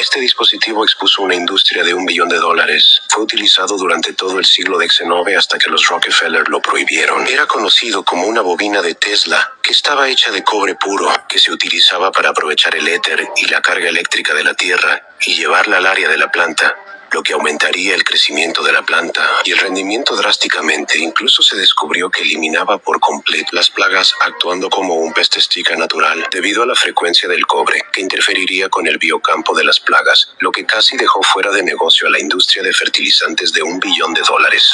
Este dispositivo expuso una industria de $1 billón. Fue utilizado durante todo el siglo XIX hasta que los Rockefeller lo prohibieron. Era conocido como una bobina de Tesla, que estaba hecha de cobre puro, que se utilizaba para aprovechar el éter y la carga eléctrica de la Tierra y llevarla al área de la planta, lo que aumentaría el crecimiento de la planta y el rendimiento drásticamente. Incluso se descubrió que eliminaba por completo las plagas, actuando como un pesticida natural debido a la frecuencia del cobre, que interferiría con el biocampo de las plagas, lo que casi dejó fuera de negocio a la industria de fertilizantes de $1 billón.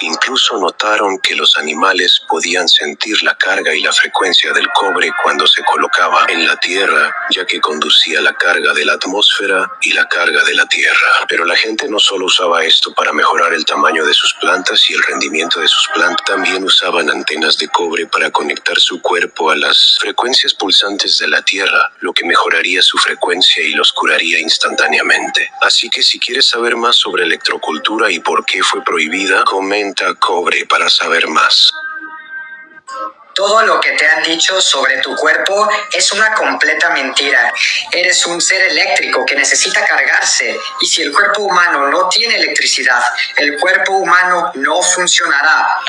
Incluso notaron que los animales podían sentir la carga y la frecuencia del cobre cuando se colocaba en la Tierra, ya que conducía la carga de la atmósfera y la carga de la Tierra. Pero la gente no solo usaba esto para mejorar el tamaño de sus plantas y el rendimiento de sus plantas, también usaban antenas de cobre para conectar su cuerpo a las frecuencias pulsantes de la Tierra, lo que mejoraría su frecuencia y los curaría instantáneamente. Así que si quieres saber más sobre electrocultura y por qué fue prohibida, comenta cobre para saber más. Todo lo que te han dicho sobre tu cuerpo es una completa mentira. Eres un ser eléctrico que necesita cargarse, y si el cuerpo humano no tiene electricidad, el cuerpo humano no funcionará.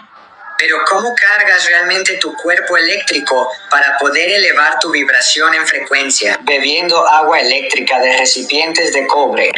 Pero ¿cómo cargas realmente tu cuerpo eléctrico para poder elevar tu vibración en frecuencia? Bebiendo agua eléctrica de recipientes de cobre.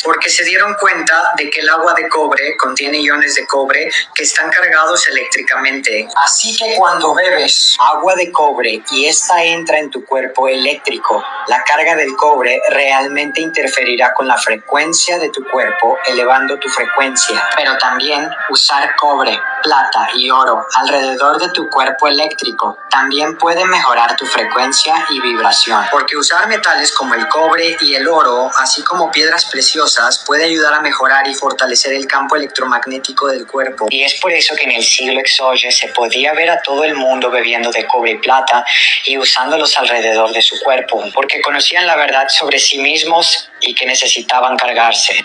Porque se dieron cuenta de que el agua de cobre contiene iones de cobre que están cargados eléctricamente. Así que cuando bebes agua de cobre y esta entra en tu cuerpo eléctrico, la carga del cobre realmente interferirá con la frecuencia de tu cuerpo, elevando tu frecuencia. Pero también usar cobre, plata y oro alrededor de tu cuerpo eléctrico también puede mejorar tu frecuencia y vibración, porque usar metales como el cobre y el oro, así como piedras preciosas, puede ayudar a mejorar y fortalecer el campo electromagnético del cuerpo. Y es por eso que en el siglo XVIII se podía ver a todo el mundo bebiendo de cobre y plata y usándolos alrededor de su cuerpo, porque conocían la verdad sobre sí mismos y que necesitaban cargarse.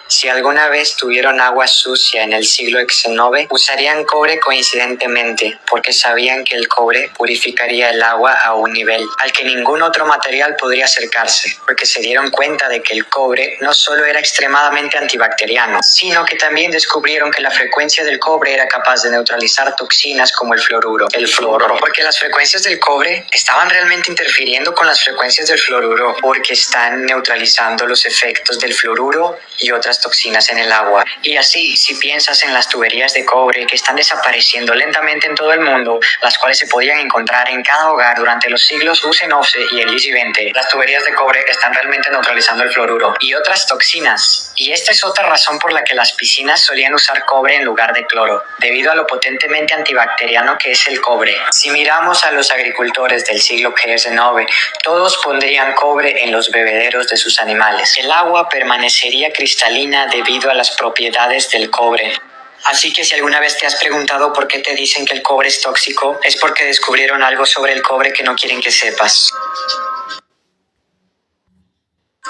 Si alguna vez tuvieron agua sucia en el siglo XIX, usarían cobre coincidentemente, porque sabían que el cobre purificaría el agua a un nivel al que ningún otro material podría acercarse, porque se dieron cuenta de que el cobre no solo era extremadamente antibacteriano, sino que también descubrieron que la frecuencia del cobre era capaz de neutralizar toxinas como el fluoruro, porque las frecuencias del cobre estaban realmente interfiriendo con las frecuencias del fluoruro, porque están neutralizando los efectos del fluoruro y otras toxinas en el agua. Y así, si piensas en las tuberías de cobre que están desapareciendo lentamente en todo el mundo, las cuales se podían encontrar en cada hogar durante los siglos UC-11 y el IC-20, las tuberías de cobre están realmente neutralizando el fluoruro y otras toxinas. Y esta es otra razón por la que las piscinas solían usar cobre en lugar de cloro, debido a lo potentemente antibacteriano que es el cobre. Si miramos a los agricultores del siglo XIX, todos pondrían cobre en los bebederos de sus animales. El agua permanecería cristalina debido a las propiedades del cobre. Así que si alguna vez te has preguntado por qué te dicen que el cobre es tóxico, es porque descubrieron algo sobre el cobre que no quieren que sepas.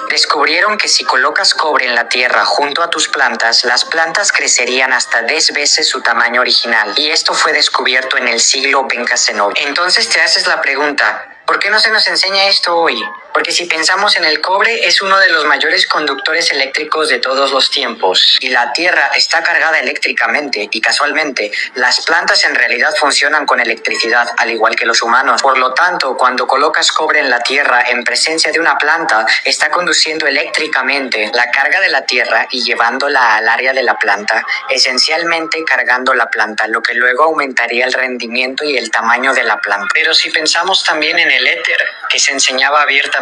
Descubrieron que si colocas cobre en la tierra junto a tus plantas, las plantas crecerían hasta 10 veces su tamaño original. Y esto fue descubierto en el siglo XIX. Entonces te haces la pregunta, ¿por qué no se nos enseña esto hoy? Porque si pensamos en el cobre, es uno de los mayores conductores eléctricos de todos los tiempos. Y la Tierra está cargada eléctricamente, y casualmente, las plantas en realidad funcionan con electricidad, al igual que los humanos. Por lo tanto, cuando colocas cobre en la Tierra en presencia de una planta, está conduciendo eléctricamente la carga de la Tierra y llevándola al área de la planta, esencialmente cargando la planta, lo que luego aumentaría el rendimiento y el tamaño de la planta. Pero si pensamos también en el éter, que se enseñaba abiertamente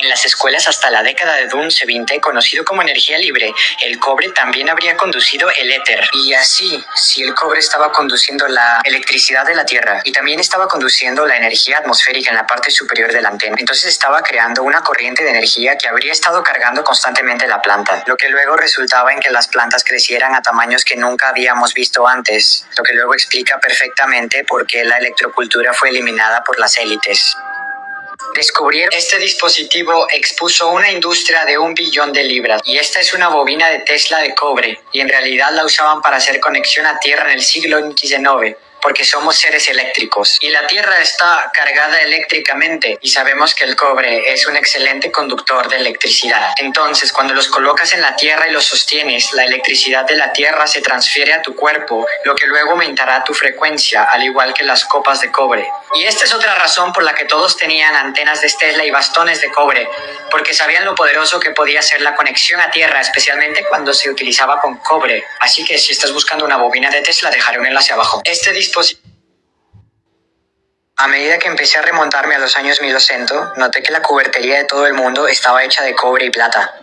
en las escuelas hasta la década de Dunce 20, conocido como energía libre, el cobre también habría conducido el éter. Y así, si el cobre estaba conduciendo la electricidad de la Tierra y también estaba conduciendo la energía atmosférica en la parte superior de la antena, entonces estaba creando una corriente de energía que habría estado cargando constantemente la planta, lo que luego resultaba en que las plantas crecieran a tamaños que nunca habíamos visto antes, lo que luego explica perfectamente por qué la electrocultura fue eliminada por las élites. Descubrieron este dispositivo expuso una industria de $1 billón, y esta es una bobina de Tesla de cobre, y en realidad la usaban para hacer conexión a tierra en el siglo XIX. porque somos seres eléctricos y la Tierra está cargada eléctricamente y sabemos que el cobre es un excelente conductor de electricidad. Entonces, cuando los colocas en la Tierra y los sostienes, la electricidad de la Tierra se transfiere a tu cuerpo, lo que luego aumentará tu frecuencia, al igual que las copas de cobre. Y esta es otra razón por la que todos tenían antenas de Tesla y bastones de cobre, porque sabían lo poderoso que podía ser la conexión a Tierra, especialmente cuando se utilizaba con cobre. Así que si estás buscando una bobina de Tesla, dejaré un enlace abajo. Este dispositivo... A medida que empecé a remontarme a los años 1200, noté que la cubertería de todo el mundo estaba hecha de cobre y plata.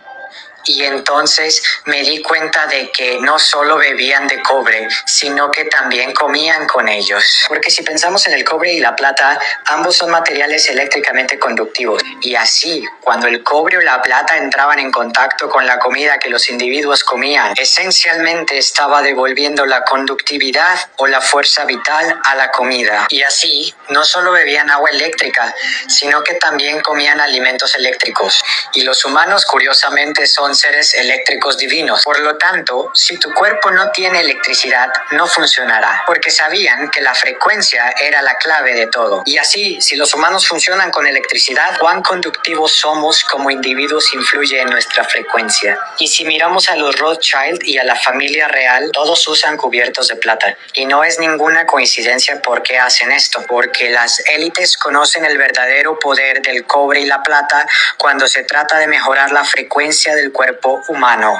Y entonces me di cuenta de que no solo bebían de cobre, sino que también comían con ellos. Porque si pensamos en el cobre y la plata, ambos son materiales eléctricamente conductivos. Y así, cuando el cobre o la plata entraban en contacto con la comida que los individuos comían, esencialmente estaba devolviendo la conductividad o la fuerza vital a la comida. Y así, no solo bebían agua eléctrica, sino que también comían alimentos eléctricos. Y los humanos, curiosamente, son seres eléctricos divinos. Por lo tanto, si tu cuerpo no tiene electricidad, no funcionará, porque sabían que la frecuencia era la clave de todo. Y así, si los humanos funcionan con electricidad, cuán conductivos somos como individuos influye en nuestra frecuencia. Y si miramos a los Rothschild y a la familia real, todos usan cubiertos de plata. Y no es ninguna coincidencia por qué hacen esto, porque las élites conocen el verdadero poder del cobre y la plata cuando se trata de mejorar la frecuencia del cuerpo humano.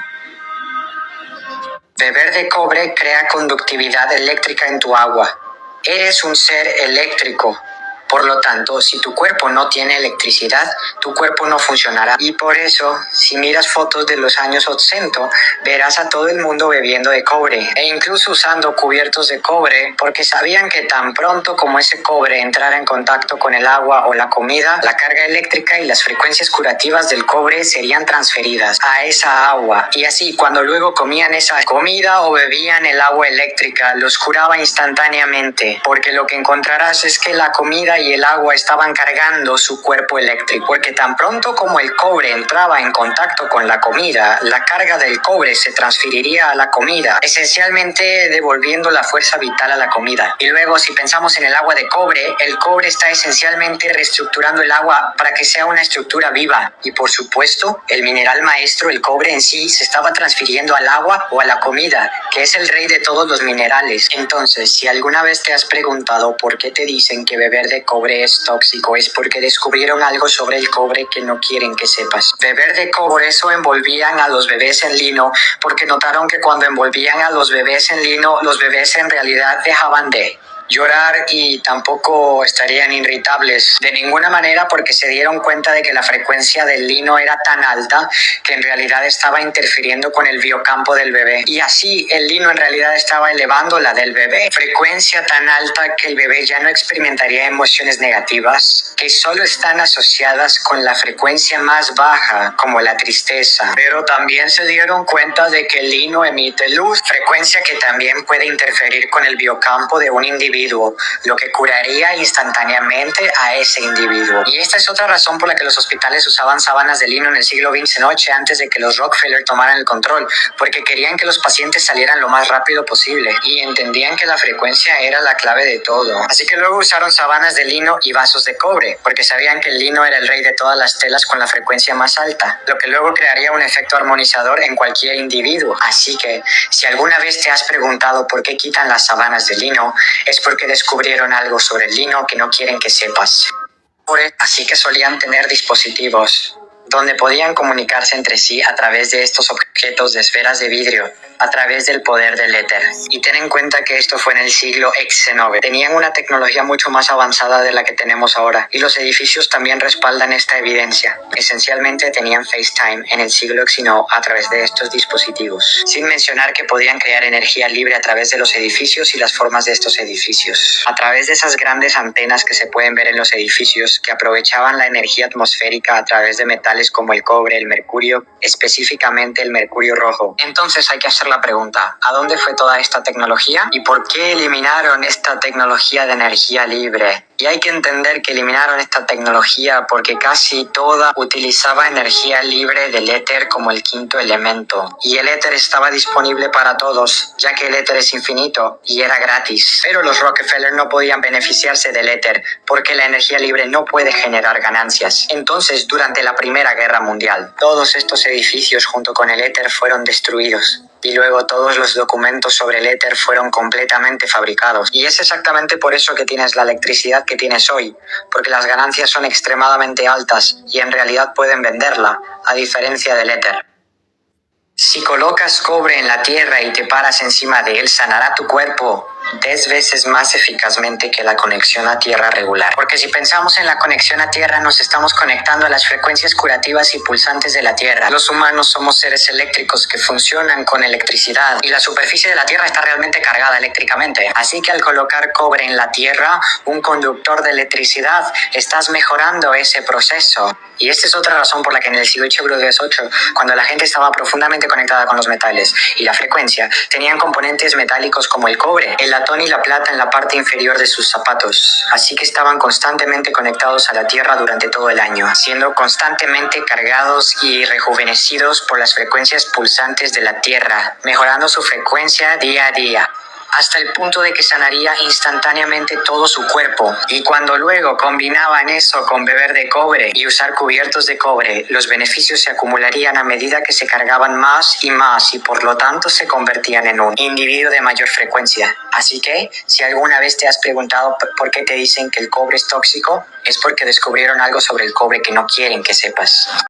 Beber de cobre crea conductividad eléctrica en tu agua. Eres un ser eléctrico. Por lo tanto, si tu cuerpo no tiene electricidad, tu cuerpo no funcionará. Y por eso, si miras fotos de los años 80, verás a todo el mundo bebiendo de cobre e incluso usando cubiertos de cobre, porque sabían que tan pronto como ese cobre entrara en contacto con el agua o la comida, la carga eléctrica y las frecuencias curativas del cobre serían transferidas a esa agua. Y así, cuando luego comían esa comida o bebían el agua eléctrica, los curaba instantáneamente, porque lo que encontrarás es que la comida y el agua estaban cargando su cuerpo eléctrico, porque tan pronto como el cobre entraba en contacto con la comida, la carga del cobre se transferiría a la comida, esencialmente devolviendo la fuerza vital a la comida. Y luego, si pensamos en el agua de cobre, el cobre está esencialmente reestructurando el agua para que sea una estructura viva. Y por supuesto, el mineral maestro, el cobre en sí, se estaba transfiriendo al agua o a la comida, que es el rey de todos los minerales. Entonces, si alguna vez te has preguntado por qué te dicen que beber de cobre es tóxico, es porque descubrieron algo sobre el cobre que no quieren que sepas. Beber de cobre, eso envolvían a los bebés en lino, porque notaron que cuando envolvían a los bebés en lino, los bebés en realidad dejaban de llorar y tampoco estarían irritables de ninguna manera, porque se dieron cuenta de que la frecuencia del lino era tan alta que en realidad estaba interfiriendo con el biocampo del bebé, y así el lino en realidad estaba elevando la del bebé, frecuencia tan alta que el bebé ya no experimentaría emociones negativas que solo están asociadas con la frecuencia más baja, como la tristeza. Pero también se dieron cuenta de que el lino emite luz, frecuencia que también puede interferir con el biocampo de un individuo, lo que curaría instantáneamente a ese individuo. Y esta es otra razón por la que los hospitales usaban sábanas de lino en el siglo XX noche antes de que los Rockefeller tomaran el control, porque querían que los pacientes salieran lo más rápido posible y entendían que la frecuencia era la clave de todo. Así que luego usaron sábanas de lino y vasos de cobre, porque sabían que el lino era el rey de todas las telas con la frecuencia más alta, lo que luego crearía un efecto armonizador en cualquier individuo. Así que, si alguna vez te has preguntado por qué quitan las sábanas de lino, es porque descubrieron algo sobre el lino que no quieren que sepas. Así que solían tener dispositivos donde podían comunicarse entre sí a través de estos objetos de esferas de vidrio, a través del poder del éter. Y ten en cuenta que esto fue en el siglo XIX. Tenían una tecnología mucho más avanzada de la que tenemos ahora, y los edificios también respaldan esta evidencia. Esencialmente tenían FaceTime en el siglo XIX a través de estos dispositivos, sin mencionar que podían crear energía libre a través de los edificios y las formas de estos edificios, a través de esas grandes antenas que se pueden ver en los edificios, que aprovechaban la energía atmosférica a través de metales como el cobre, el mercurio, específicamente el mercurio rojo. Entonces hay que hacer la pregunta, ¿a dónde fue toda esta tecnología? ¿Y por qué eliminaron esta tecnología de energía libre? Y hay que entender que eliminaron esta tecnología porque casi toda utilizaba energía libre del éter como el quinto elemento. Y el éter estaba disponible para todos, ya que el éter es infinito y era gratis. Pero los Rockefeller no podían beneficiarse del éter porque la energía libre no puede generar ganancias. Entonces, durante la Primera Guerra Mundial, todos estos edificios junto con el éter fueron destruidos. Y luego todos los documentos sobre el éter fueron completamente fabricados. Y es exactamente por eso que tienes la electricidad que tienes hoy, porque las ganancias son extremadamente altas y en realidad pueden venderla, a diferencia del éter. Si colocas cobre en la tierra y te paras encima de él, sanará tu cuerpo 10 veces más eficazmente que la conexión a tierra regular. Porque si pensamos en la conexión a tierra, nos estamos conectando a las frecuencias curativas y pulsantes de la tierra. Los humanos somos seres eléctricos que funcionan con electricidad y la superficie de la tierra está realmente cargada eléctricamente. Así que al colocar cobre en la tierra, un conductor de electricidad, estás mejorando ese proceso. Y esta es otra razón por la que en el siglo XVIII, cuando la gente estaba profundamente conectada con los metales y la frecuencia, tenían componentes metálicos como el cobre, el latón y la plata en la parte inferior de sus zapatos. Así que estaban constantemente conectados a la tierra durante todo el año, siendo constantemente cargados y rejuvenecidos por las frecuencias pulsantes de la tierra, mejorando su frecuencia día a día, hasta el punto de que sanaría instantáneamente todo su cuerpo. Y cuando luego combinaban eso con beber de cobre y usar cubiertos de cobre, los beneficios se acumularían a medida que se cargaban más y por lo tanto se convertían en un individuo de mayor frecuencia. Así que, si alguna vez te has preguntado por qué te dicen que el cobre es tóxico, es porque descubrieron algo sobre el cobre que no quieren que sepas.